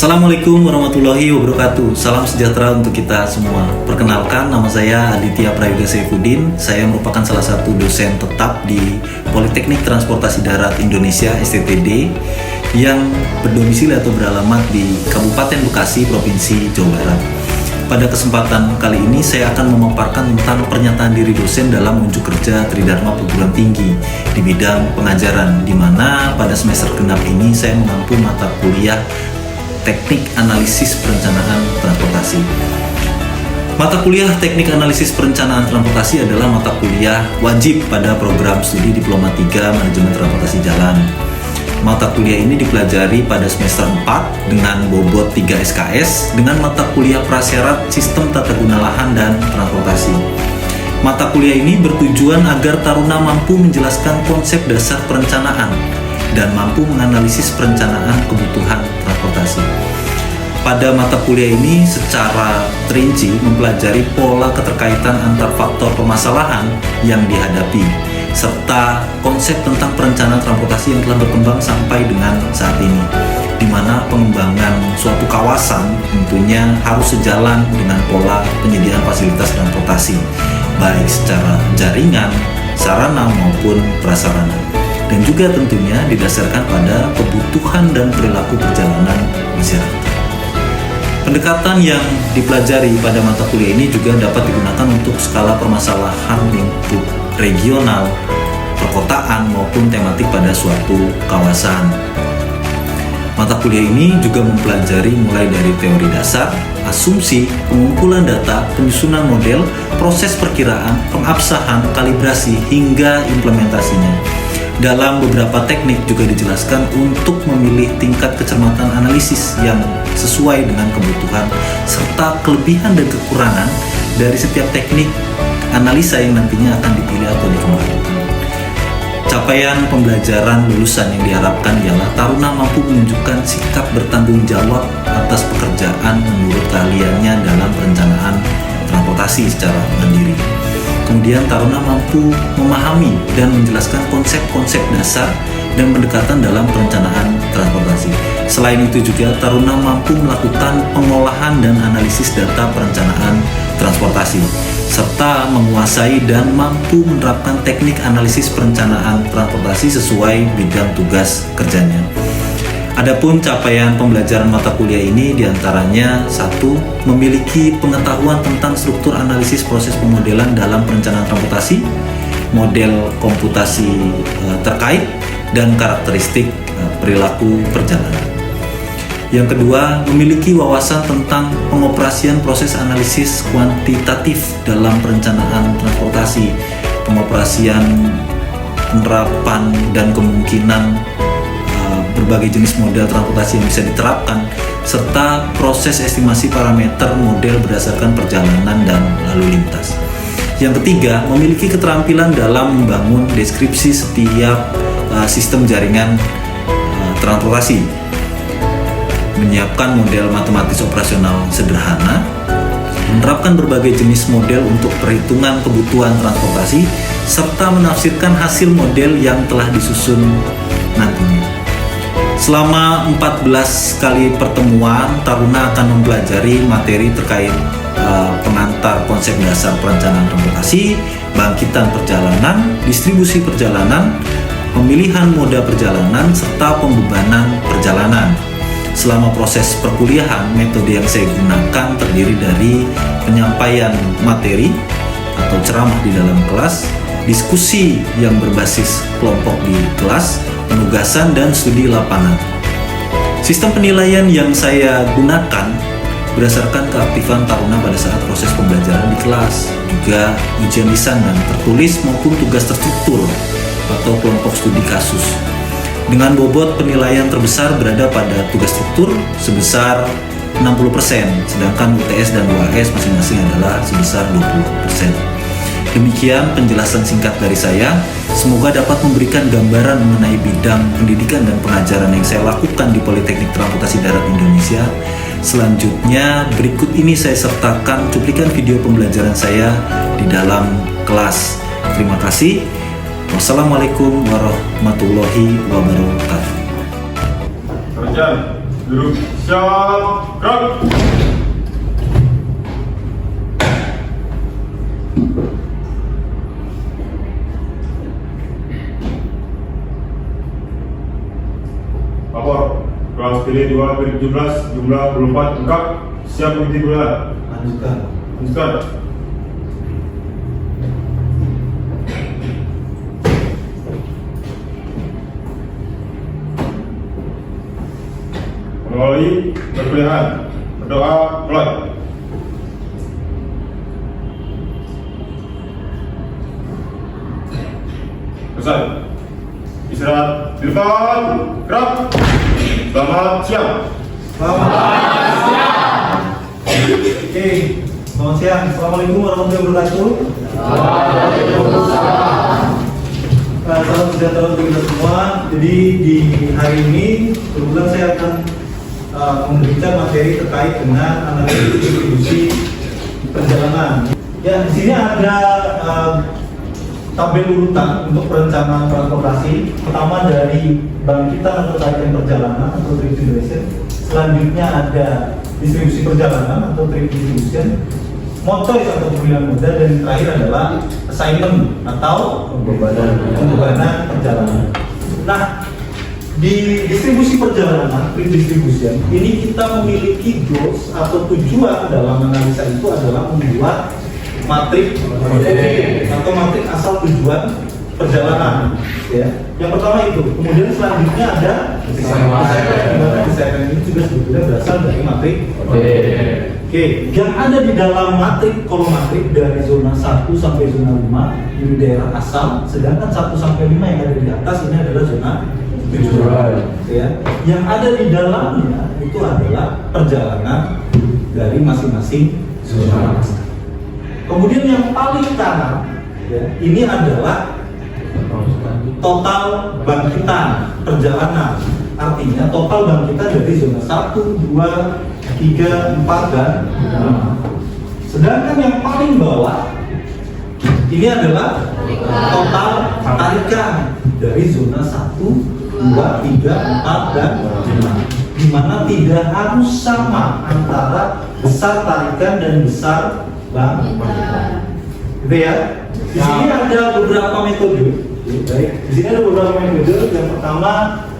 Assalamualaikum warahmatullahi wabarakatuh. Salam sejahtera untuk kita semua. Perkenalkan, nama saya Aditya Prayoga Saifuddin. Saya merupakan salah satu dosen tetap di Politeknik Transportasi Darat Indonesia (STTD) yang berdomisili atau beralamat di Kabupaten Bekasi, Provinsi Jawa Barat. Pada kesempatan kali ini saya akan memaparkan tentang pernyataan diri dosen dalam unjuk kerja Tridharma Perguruan Tinggi di bidang pengajaran, di mana pada semester genap ini saya mengampu mata kuliah Teknik Analisis Perencanaan Transportasi. Mata kuliah Teknik Analisis Perencanaan Transportasi adalah mata kuliah wajib pada program studi Diploma 3 Manajemen Transportasi Jalan. Mata kuliah ini dipelajari pada semester 4 dengan bobot 3 SKS dengan mata kuliah prasyarat Sistem Tata Guna Lahan dan Transportasi. Mata kuliah ini bertujuan agar taruna mampu menjelaskan konsep dasar perencanaan dan mampu menganalisis perencanaan kebutuhan transportasi. Pada mata kuliah ini secara terinci mempelajari pola keterkaitan antar faktor permasalahan yang dihadapi, serta konsep tentang perencanaan transportasi yang telah berkembang sampai dengan saat ini, di mana pengembangan suatu kawasan tentunya harus sejalan dengan pola penyediaan fasilitas transportasi, baik secara jaringan, sarana maupun prasarana, dan juga tentunya didasarkan pada kebutuhan dan perilaku perjalanan masyarakat. Pendekatan yang dipelajari pada mata kuliah ini juga dapat digunakan untuk skala permasalahan lingkup regional, perkotaan, maupun tematik pada suatu kawasan. Mata kuliah ini juga mempelajari mulai dari teori dasar, asumsi, pengumpulan data, penyusunan model, proses perkiraan, pengabsahan, kalibrasi, hingga implementasinya. Dalam beberapa teknik juga dijelaskan untuk memilih tingkat kecermatan analisis yang sesuai dengan kebutuhan serta kelebihan dan kekurangan dari setiap teknik analisa yang nantinya akan dipilih atau dikembangkan. Capaian pembelajaran lulusan yang diharapkan ialah taruna mampu menunjukkan sikap bertanggung jawab atas pekerjaan menurut keahliannya dalam perencanaan transportasi secara mandiri. Kemudian taruna mampu memahami dan menjelaskan konsep-konsep dasar dan pendekatan dalam perencanaan transportasi. Selain itu juga taruna mampu melakukan pengolahan dan analisis data perencanaan transportasi, serta menguasai dan mampu menerapkan teknik analisis perencanaan transportasi sesuai bidang tugas kerjanya. Adapun capaian pembelajaran mata kuliah ini diantaranya: 1. Memiliki pengetahuan tentang struktur analisis proses pemodelan dalam perencanaan transportasi, model komputasi terkait, dan karakteristik perilaku perjalanan. Yang kedua, memiliki wawasan tentang pengoperasian proses analisis kuantitatif dalam perencanaan transportasi, pengoperasian, penerapan, dan kemungkinan berbagai jenis model transportasi yang bisa diterapkan, serta proses estimasi parameter model berdasarkan perjalanan dan lalu lintas. Yang ketiga, memiliki keterampilan dalam membangun deskripsi setiap sistem jaringan transportasi, menyiapkan model matematis operasional sederhana, menerapkan berbagai jenis model untuk perhitungan kebutuhan transportasi, serta menafsirkan hasil model yang telah disusun nantinya. Selama 14 kali pertemuan, taruna akan mempelajari materi terkait pengantar konsep dasar perencanaan transportasi, bangkitan perjalanan, distribusi perjalanan, pemilihan moda perjalanan, serta pembebanan perjalanan. Selama proses perkuliahan, metode yang saya gunakan terdiri dari penyampaian materi atau ceramah di dalam kelas, diskusi yang berbasis kelompok di kelas, penugasan, dan studi lapangan. Sistem penilaian yang saya gunakan berdasarkan keaktifan taruna pada saat proses pembelajaran di kelas, juga ujian lisan dan tertulis maupun tugas terstruktur atau kelompok studi kasus. Dengan bobot penilaian terbesar berada pada tugas struktur sebesar 60%, sedangkan UTS dan UAS masing-masing adalah sebesar 20%. Demikian penjelasan singkat dari saya. Semoga dapat memberikan gambaran mengenai bidang pendidikan dan pengajaran yang saya lakukan di Politeknik Transportasi Darat Indonesia. Selanjutnya, berikut ini saya sertakan cuplikan video pembelajaran saya di dalam kelas. Terima kasih. Wassalamualaikum warahmatullahi wabarakatuh. Duduk siap, gerak. Lapor, kelas pilih 2017, jumlah 24 lengkap, siap mengikuti bulan. Lanjutkan. Mengawali perkuliahan, berdoa mulai. Selesai. Istirahat di depan, gerak. Selamat siang. Oke, selamat siang. Assalamualaikum warahmatullahi wabarakatuh. Salam sejahtera untuk kita semua. Jadi di hari ini kebetulan saya akan memberikan materi terkait dengan analisis distribusi perjalanan. Ya, di sini ada tabel urutan untuk perencanaan transportasi. Pertama dari bangkitan atau tarikan perjalanan atau trip duration. Selanjutnya ada distribusi perjalanan atau trip distribution, motois atau pemilihan moda, dan terakhir adalah assignment atau pembebanan perjalanan. Nah, di distribusi perjalanan, trip distribution, ini kita memiliki goals atau tujuan dalam analisa itu adalah membuat matrik atau matrik asal tujuan perjalanan, ya. Yang pertama itu. Kemudian selanjutnya ada desain ini juga sebetulnya berasal dari matrik. Oke, yang ada di dalam matrik kolom matrik dari zona 1 sampai zona 5 ini daerah asal, sedangkan 1 sampai 5 yang ada di atas ini adalah zona tujuan. Ya. Yang ada di dalamnya itu adalah perjalanan dari masing-masing zona. Kemudian yang paling kanan, ya, ini adalah total bangkitan perjalanan. Artinya total bangkitan dari zona 1, 2, 3, 4, dan 5. Sedangkan yang paling bawah ini adalah total tarikan dari zona 1, 2, 3, 4, dan 5. Di mana tidak harus sama antara besar tarikan dan besar bangkitan. Gitu ya. Di sini ada beberapa metode. Baik, di sini ada beberapa metode. Yang pertama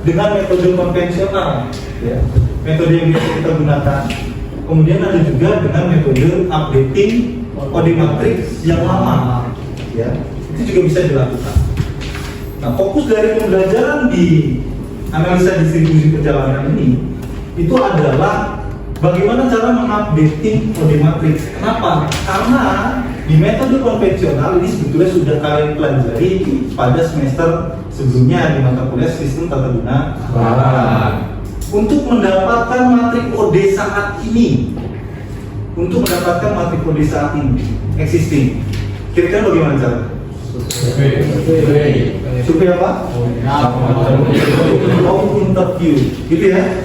dengan metode konvensional, ya, metode yang biasa kita gunakan. Kemudian ada juga dengan metode updating kode matriks yang lama, ya, itu juga bisa dilakukan. Nah, fokus dari pembelajaran di analisa distribusi perjalanan ini itu adalah bagaimana cara mengupdating kode matriks. Kenapa? Karena di metode konvensional ini sebetulnya sudah kalian pelajari pada semester sebelumnya di mata kuliah sistem tata guna barang. Untuk mendapatkan matrik kode saat ini, existing, kira-kira bagaimana cara? Survei apa? Interview, gitu ya.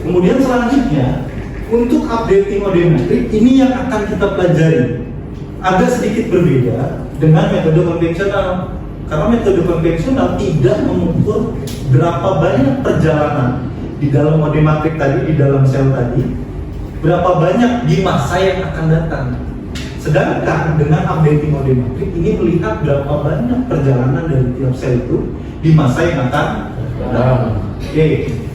Kemudian selanjutnya untuk updating kode matrik ini yang akan kita pelajari agak sedikit berbeda dengan metode konvensional, karena metode konvensional tidak mengukur berapa banyak perjalanan di dalam mode matrik tadi, di dalam sel tadi, berapa banyak di masa yang akan datang. Sedangkan dengan updating mode matrik ini melihat berapa banyak perjalanan dari tiap sel itu di masa yang akan datang. Oke,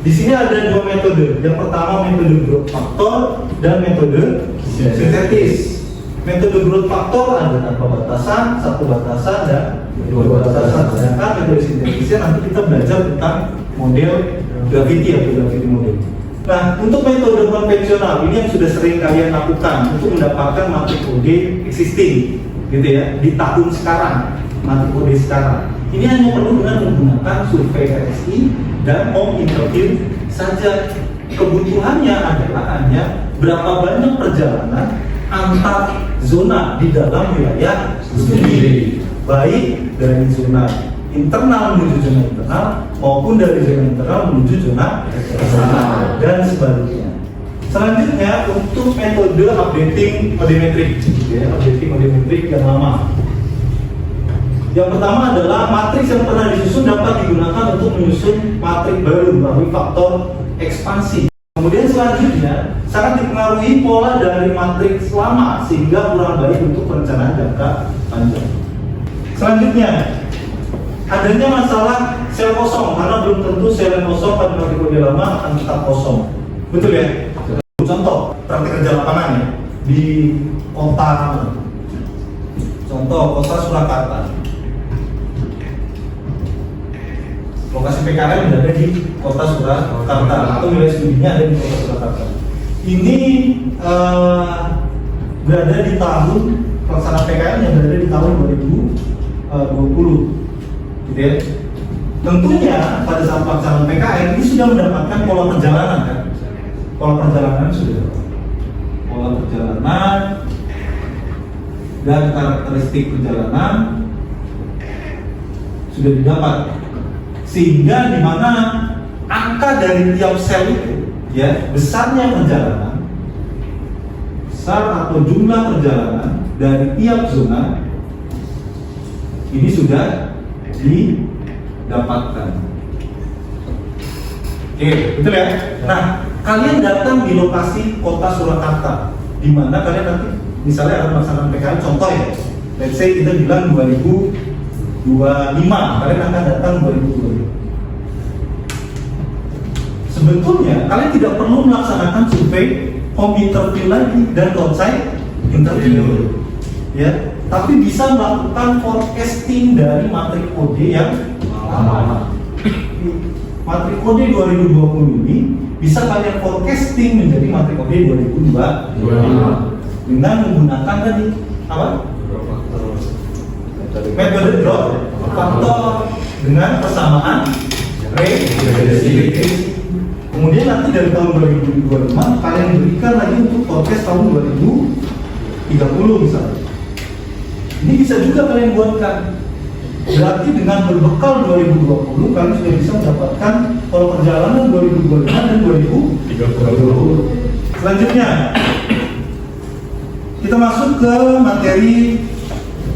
di sini ada dua metode. Yang pertama metode growth factor dan metode sintetis. Metode growth factor ada tanpa batasan, satu batasan, dan dua batasan. Sedangkan metode sintetisnya nanti kita belajar tentang model gravity atau gravity model. Nah, untuk metode konvensional ini yang sudah sering kalian lakukan untuk mendapatkan matrik kode existing, gitu ya, di tahun sekarang, matrik kode sekarang. Ini hanya perlu dengan menggunakan survei RSI dan home interview saja. Kebutuhannya adalah hanya berapa banyak perjalanan antar zona di dalam wilayah studi, baik dari zona internal menuju zona internal maupun dari zona internal menuju zona eksternal dan sebaliknya. Selanjutnya untuk metode updating odometrik, ya, updating odometrik yang lama. Yang pertama adalah matriks yang pernah disusun dapat digunakan untuk menyusun matrik baru melalui faktor ekspansi. Kemudian selanjutnya sangat dipengaruhi pola dari matriks lama sehingga kurang baik untuk perencanaan jangka panjang. Selanjutnya adanya masalah sel kosong karena belum tentu sel yang kosong pada matrik kode lama akan tetap kosong. Betul ya? Contoh praktik kerja lapangan ya di kota. Contoh kota Surakarta. Lokasi PKL berada di kota Surakarta atau wilayah studinya ada di kota Surakarta. Ini berada di tahun pelaksanaan PKL yang berada di tahun 2020, gitu ya. Tentunya pada saat pelaksanaan PKL ini sudah mendapatkan pola perjalanan kan? Pola perjalanan sudah, pola perjalanan dan karakteristik perjalanan sudah didapat. Sehingga di mana angka dari tiap sel itu, ya besarnya perjalanan, besar atau jumlah perjalanan dari tiap zona ini sudah didapatkan. Oke, betul ya? Nah, kalian datang di lokasi kota Surakarta, di mana kalian nanti misalnya akan melaksanakan PKL, contoh ya, let's say kita bilang 2025, kalian akan datang 2025. Sebetulnya kalian tidak perlu melaksanakan survei home interview lagi dan roadside interview, ya, tapi bisa melakukan forecasting dari matrik kode yang lama. Matrik kode 2020 ini bisa kalian forecasting menjadi matrik kode 2025 dengan menggunakan tadi apa? Metode drop faktor dengan persamaan regresi. Kemudian nanti dari tahun 2025 kalian berikan lagi untuk forecast tahun 2030 misalnya. Ini bisa juga kalian buatkan. Berarti dengan berbekal 2020 kalian sudah bisa mendapatkan pola perjalanan 2025 dan 2030. Selanjutnya kita masuk ke materi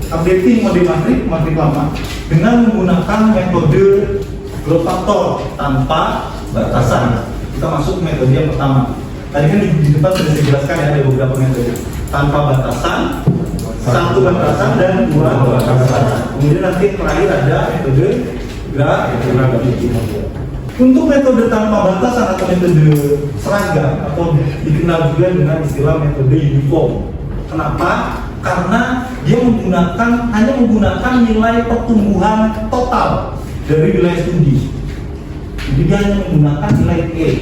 updating mode matrik lama dengan menggunakan metode growth factor tanpa batasan. Kita masuk ke metode yang pertama. Tadi kan di depan sudah saya jelaskan ya, ada beberapa metode tanpa batasan, satu batasan dan dua batasan. Kemudian nanti terakhir ada metode gradasi. Untuk metode tanpa batasan atau metode seragam atau dikenal juga dengan istilah metode uniform. Kenapa? Karena dia hanya menggunakan nilai pertumbuhan total dari wilayah studi. Jadi dia hanya menggunakan nilai E,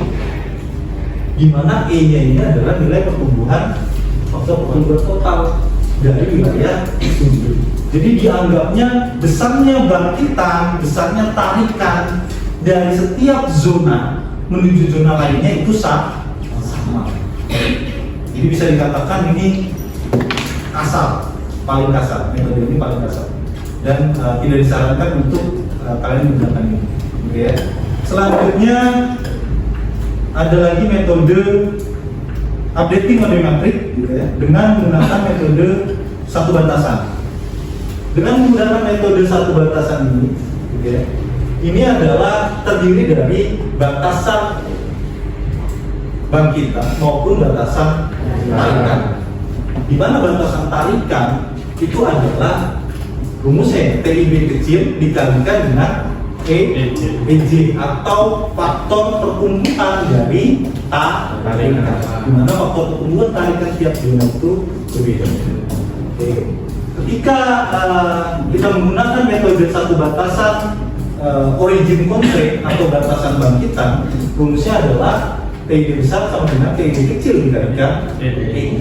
di mana E-nya ini adalah nilai pertumbuhan atau pertumbuhan total dari wilayah studi. Jadi dianggapnya besarnya bangkitan, besarnya tarikan dari setiap zona menuju zona lainnya itu sama. Jadi bisa dikatakan ini kasar, paling kasar, metode ini paling kasar dan tidak disarankan untuk kalian menggunakan ini, gitu ya. Selanjutnya ada lagi metode updating mode matrik, gitu ya, dengan menggunakan metode satu batasan. Dengan menggunakan metode satu batasan ini, gitu ya, ini adalah terdiri dari batasan bangkitan maupun batasan tarikan. Di mana batasan tarikan itu adalah rumusnya TIB kecil dikalikan dengan EJ atau faktor pertumbuhan dari tarikan. Di mana faktor pertumbuhan tarikan tiap zona itu berbeda. Ketika kita menggunakan metode satu batasan origin constraint atau batasan bangkitan, rumusnya adalah TIB besar sama dengan TIB kecil dikalikan EJ.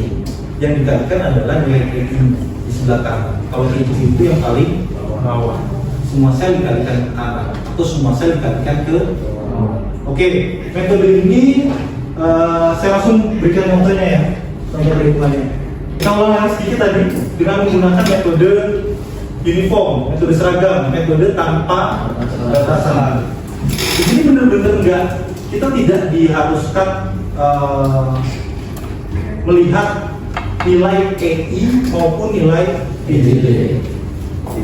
Yang dikalikan adalah nilai EJ di sebelah kanan. Kalau EJ itu yang paling bawah. Semua sel dikalikan ke kanan atau semua sel dikalikan ke bawah. Oke, metode ini saya langsung berikan contohnya ya, contoh perhitungannya. Kita ulang sedikit tadi dengan menggunakan metode uniform, metode seragam, metode tanpa batasan. Di sini benar-benar enggak, kita tidak diharuskan melihat nilai EI maupun nilai EJ.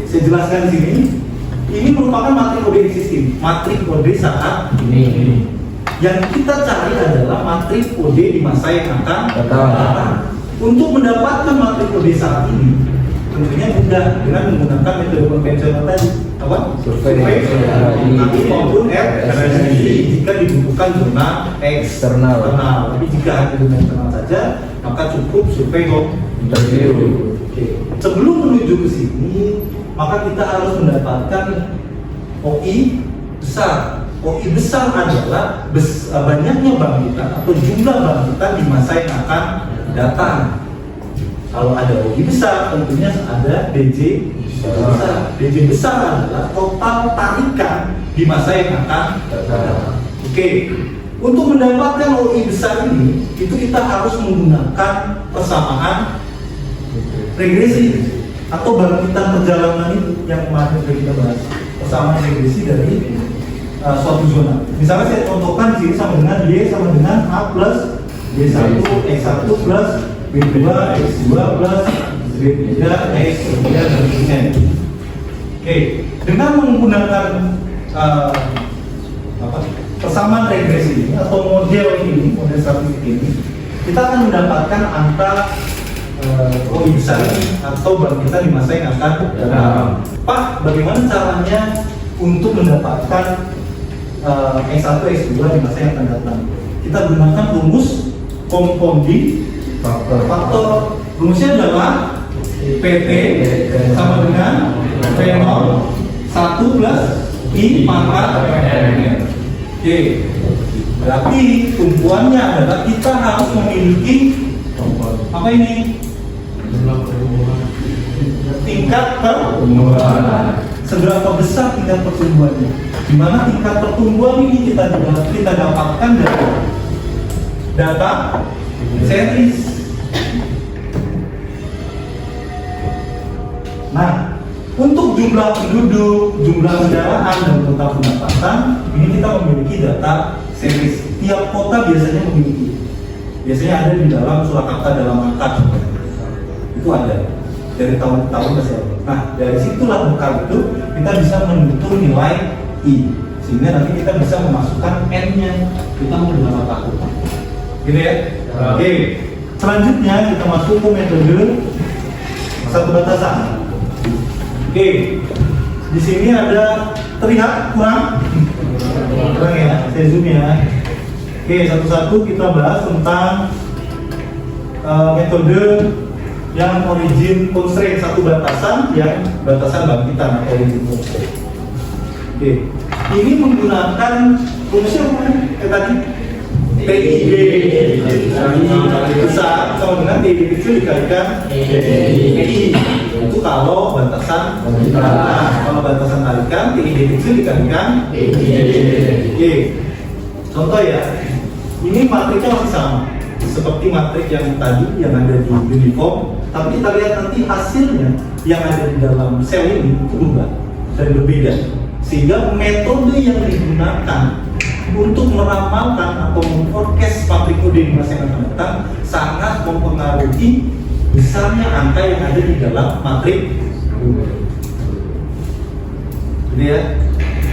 Saya jelaskan di sini. Ini merupakan matrik kode existing, matrik kode saat ini. Yang kita cari adalah matriks OD di masa yang akan datang. Untuk mendapatkan matriks OD saat ini, tentunya mudah dengan menggunakan metode konvensional tadi, apa? Survei maupun RSI jika dibutuhkan zona eksternal. Tapi jika hanya zona internal saja, maka cukup survei interview. Sebelum menuju ke sini, maka kita harus mendapatkan OI besar. OI besar adalah banyaknya bangkitan atau jumlah bangkitan di masa yang akan datang. Kalau ada OI besar, tentunya ada DJ besar. DJ besar adalah total tarikan di masa yang akan datang. Untuk mendapatkan OI besar ini, itu kita harus menggunakan persamaan regresi atau bangkitan perjalanan itu yang kemarin sudah kita bahas. Persamaan regresi dari suatu zona. Misalnya saya contohkan di sini sama dengan Y sama dengan A plus Y1 X1 plus B2 X2 plus B3 X3 dan seterusnya. Dengan menggunakan persamaan regresi ini atau model statistik ini, kita akan mendapatkan angka OI besar atau bangkitan di masa yang akan datang. Pak, bagaimana caranya untuk mendapatkan X1, X2 di masa yang akan datang? Kita gunakan rumus compounding faktor. Rumusnya adalah PT sama dengan P0 1 plus I pangkat M. Berarti tumpuannya adalah kita harus memiliki apa ini? Tingkat pertumbuhan. Seberapa besar tingkat pertumbuhannya? Di mana tingkat pertumbuhan ini kita dapatkan dari data series. Nah, untuk jumlah penduduk, jumlah kendaraan dan total pendapatan, ini kita memiliki data series. Tiap kota biasanya memiliki. Biasanya ada di dalam Surakarta dalam angka. Itu ada dari tahun ke tahun masih ada. Nah, dari situlah bekal itu kita bisa menentukan nilai I, sehingga nanti kita bisa memasukkan N-nya. Kita mau dengan apa? Gitu ya? Selanjutnya kita masuk ke metode satu batasan. Di sini ada terlihat kurang ya, saya zoom ya. Satu-satu kita bahas tentang metode yang origin constraint, satu batasan yang batasan bangkitan atau origin constraint. Ini menggunakan rumusnya tadi TID besar sama dengan TID kecil dikalikan TI. Itu kalau batasan tarikan. Kalau batasan tarikan TID kecil dikalikan TI. Contoh ya, ini matriknya masih sama seperti matrik yang tadi yang ada di uniform, tapi kita lihat nanti hasilnya yang ada di dalam sel ini itu berubah dan berbeda, sehingga metode yang digunakan untuk meramalkan atau memforecast matrik OD di masa yang akan datang sangat mempengaruhi besarnya angka yang ada di dalam matrik. Jadi ya,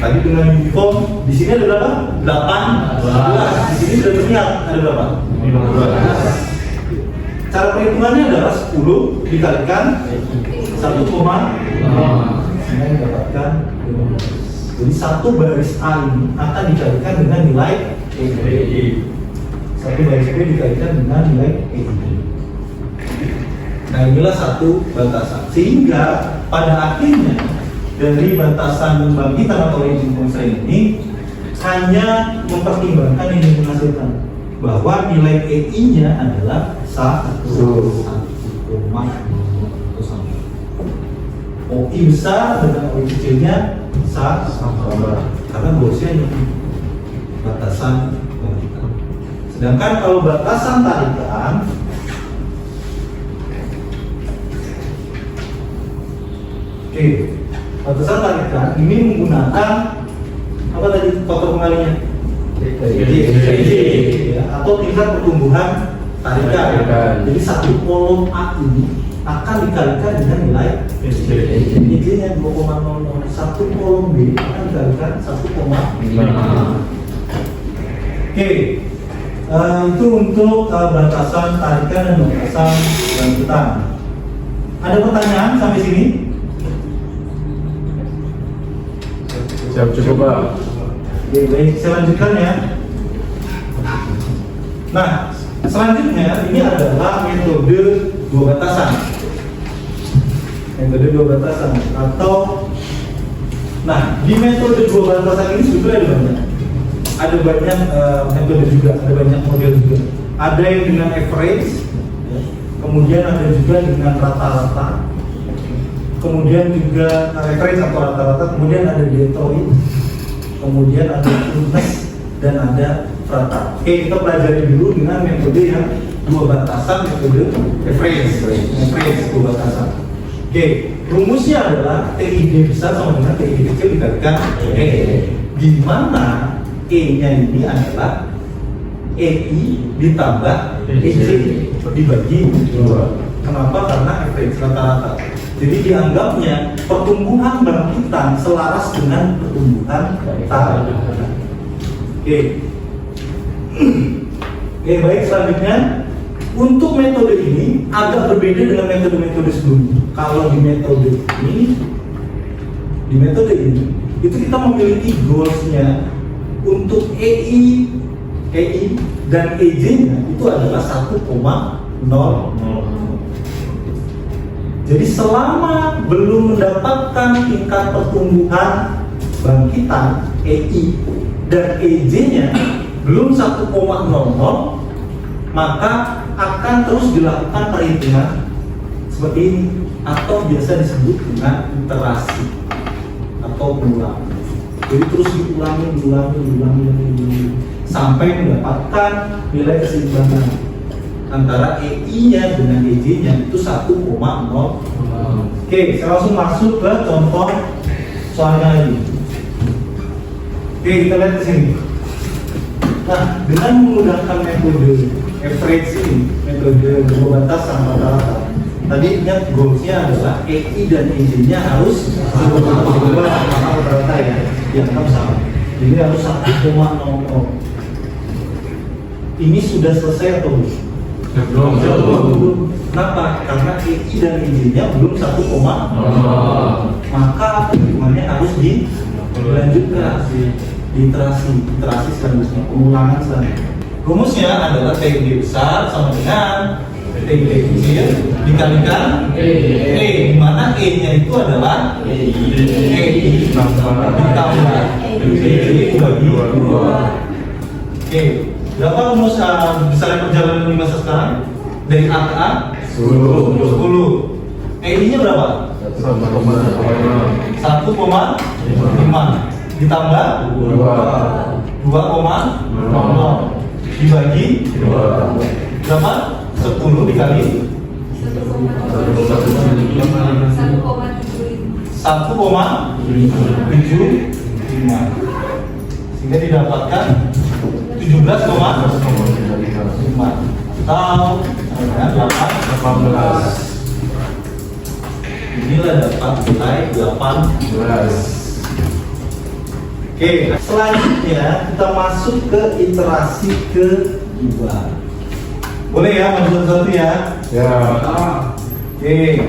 tadi dengan uniform di sini ada berapa? 8, 11. Di sini sudah terlihat ada berapa? 15. Cara perhitungannya adalah 10 dikalikan 1,5 sehingga didapatkan 15. Jadi satu baris A ini akan dikalikan dengan nilai EI. Satu baris B dikalikan dengan nilai EI. Nah, inilah satu batasan. Sehingga pada akhirnya dari batasan bangkitan atau origin constraint ini hanya mempertimbangkan ini menghasilkan bahwa nilai EI-nya adalah 1,5. OI besar dengan OI kecilnya sama karena bosnya ini batasan bangkitan. Sedangkan kalau batasan tarikan batasan tarikan ini menggunakan apa tadi faktor pengalinya? Ya, atau tingkat pertumbuhan tarikan. Jadi satu kolom A ini akan dikalikan dengan nilai EJ-nya 2,00. Satu kolom B akan dikalikan 1,5. Oke, itu untuk batasan tarikan dan batasan lanjutan. Ada pertanyaan sampai sini? Siap cukup Pak. Oke, baik, saya lanjutkan ya. Nah, selanjutnya ini adalah metode dua batasan. Metode dua batasan atau, nah, di metode dua batasan ini sebetulnya ada banyak metode juga, ada banyak model juga. Ada yang dengan average, ya. Kemudian ada juga dengan rata-rata, kemudian juga average atau rata-rata, kemudian ada Detroit, kemudian ada Tunes, dan ada rata. Oke, kita pelajari dulu dengan metode yang dua batasan, metode average dua batasan. Oke, rumusnya adalah TID besar sama dengan TID kecil dikalikan E, di mana E-nya ini adalah EI ditambah EJ dibagi 2. Kenapa? Karena average rata-rata. Jadi dianggapnya pertumbuhan bangkitan selaras dengan pertumbuhan tarikan. Oke. Oke, baik, selanjutnya untuk metode ini agak berbeda dengan metode-metode sebelumnya. Kalau di metode ini itu kita memiliki goalsnya untuk EI dan EJ-nya itu adalah 1,00. Jadi selama belum mendapatkan tingkat pertumbuhan bangkitan EI dan EJ-nya belum 1,00, maka akan terus dilakukan perhitungan seperti ini atau biasa disebut dengan iterasi atau pengulangan. Jadi terus diulangi sampai mendapatkan nilai keseimbangan antara EI-nya dengan EJ-nya itu 1,00. Oke, saya langsung masuk ke contoh soalnya lagi. Oke, kita lihat ke sini. Nah, dengan menggunakan metode average ini, metode dua batasan rata-rata, tadi ingat goalsnya adalah EI dan EJ-nya harus sama rata-rata ya, dianggap sama. Jadi harus 1,00. Ini sudah selesai atau belum? Belum. Kenapa? Karena EI dan EJ-nya belum 1,00. Maka perhitungannya harus dilanjutkan, iterasi selanjutnya, pengulangan selanjutnya. Rumusnya adalah TID besar sama dengan TID kecil dikalikan E, di mana E-nya itu adalah EI ditambah EJ dibagi 2. Oke, berapa rumus besarnya perjalanan di masa sekarang? Dari A ke A? 10. EI-nya berapa? 1,5 ditambah 2,0 dibagi 2 berapa? 10 dikali 1,75 sehingga didapatkan 17,5 atau 18. Inilah dapat nilai 18. Oke, selanjutnya kita masuk ke iterasi kedua. Boleh ya, maju satu ya? Ya. Oke.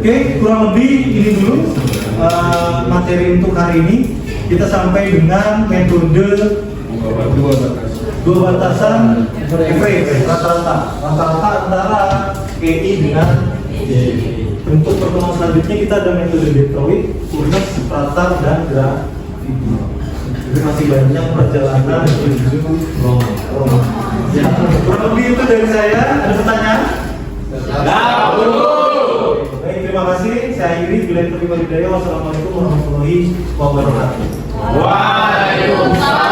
Oke, kurang lebih ini dulu materi untuk hari ini. Kita sampai dengan metode dua batasan average, rata-rata antara EI dengan EJ. Untuk pertemuan selanjutnya kita ada metode Detroit, Urnas, Pratar, dan Grafik. Jadi masih banyak perjalanan menuju Roma. Ya, kurang lebih itu dari saya. Ada pertanyaan? Baik, terima kasih. Saya akhiri. Bila terima hidayah. Wassalamualaikum warahmatullahi wabarakatuh. Waalaikumsalam.